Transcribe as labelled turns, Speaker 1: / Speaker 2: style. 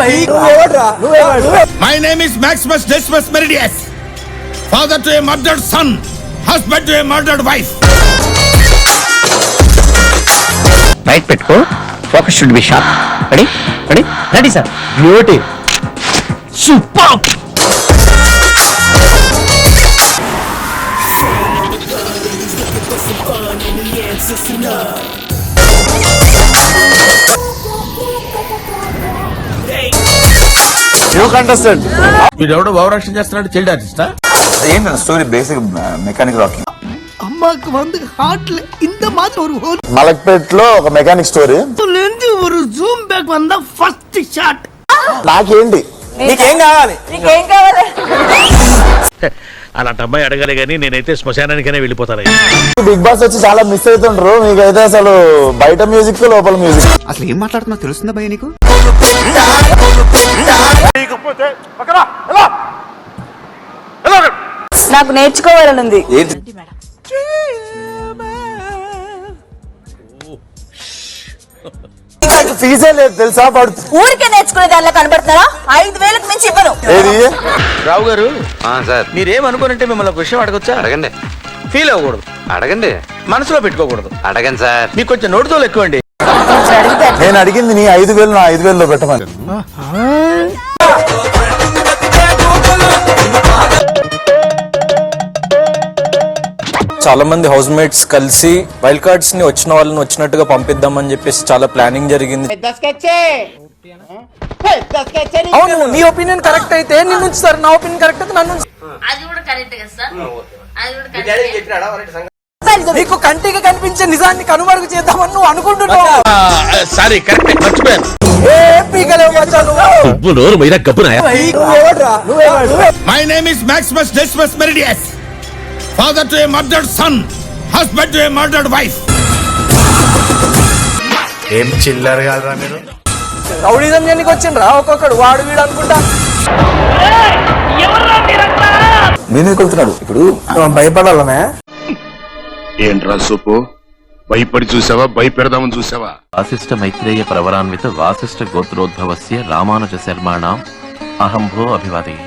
Speaker 1: My name is Maximus Decimus Meridius, father to a murdered son, husband to a murdered wife.
Speaker 2: Right petko, focus should be sharp. Ready sir. Beauty. Superb.
Speaker 3: You contestant.
Speaker 1: వీడెవడో overaction చేస్తున్నాడు, child ఆర్టిస్టా?
Speaker 3: ఏంటన్న story? Basic mechanic rocking.
Speaker 4: அம்மாக்கு வந்து ஹார்ட்ல இந்த மாதிரி ஒரு whole
Speaker 3: మలక్పేట్లో ఒక మెకానిక్ స్టోరీ.
Speaker 4: இருந்து ஒரு ஜூம் பேக் வந்தா ఫస్ట్ షాట్.
Speaker 3: నాకేంటి? నీకేం కావాలి?
Speaker 5: అలాంటి అమ్మాయి అడగాలి కానీ నేనైతే శ్మశానానికనే వెళ్ళిపోతాను.
Speaker 3: బిగ్ బాస్ వచ్చి చాలా మిస్ అవుతుండ్రు. మీకైతే అసలు బయట మ్యూజిక్ లోపల మ్యూజిక్.
Speaker 6: అసలు ఏం మాట్లాడుతున్నా తెలుస్తుందా భయ నీకు?
Speaker 7: నాకు నేర్చుకోవాలనుంది.
Speaker 3: ఫీజే లేదు తెలుసా?
Speaker 7: ఊరికే నేర్చుకునే దానిలో కనబడుతున్నారా? 5,000కి మించి ఇవ్వను.
Speaker 3: ఏది
Speaker 8: రావు గారు
Speaker 2: సార్,
Speaker 8: మీరేమనుకోనంటే మిమ్మల్ని ఒక విషయం అడగొచ్చా?
Speaker 2: అడగండి.
Speaker 8: ఫీల్ అవ్వకూడదు,
Speaker 2: అడగండి.
Speaker 8: మనసులో పెట్టుకోకూడదు.
Speaker 2: అడగండి సార్.
Speaker 8: మీకు కొంచెం నోటితోలు ఎక్కువ అండి.
Speaker 3: నేను అడిగింది నీ 5,000 నా 5,000లో పెట్టమని.
Speaker 9: చాలా మంది హౌస్ మేట్స్ కలిసి వైల్డ్ కార్డ్స్ ని వచ్చిన వాళ్ళని వచ్చినట్టుగా పంపిద్దామని చెప్పేసి చాలా ప్లానింగ్ జరిగింది. అవును, నీ ఒపీనియన్ కరెక్ట్ అయితే నిన్ను ఉంచుతారు, నా ఒపీనియన్ కరెక్ట్ అయితే నన్ను. నీకు కంటికి కనిపించే నిజాన్ని కనుమరుగు చేద్దామని నువ్వు అనుకుంటున్నావు.
Speaker 5: సారీ, కరెక్ట్, మర్చిపోయాను.
Speaker 1: My name is Maximus Decimus Meridius, father to a murdered son, husband to a murdered wife.
Speaker 5: ఏం చిల్లర కాదురా మీరు.
Speaker 9: రౌడీజం చేయడానికి వచ్చిండ్రా ఒక్కొక్కడు, వాడు వీడు అనుకుంటా.
Speaker 3: నేను కొడుతున్నాడు ఇప్పుడు. భయపడాలనే
Speaker 5: ఏంట్రా సూపు, భయపడి చూసావా, భయపెడదామని చూసావా?
Speaker 10: వాసిష్ఠ మైత్రేయ ప్రవరాన్విత వాసిష్ఠ గోత్రోద్భవస్య రామానుజ శర్మాణం అహంభో అభివాదయే.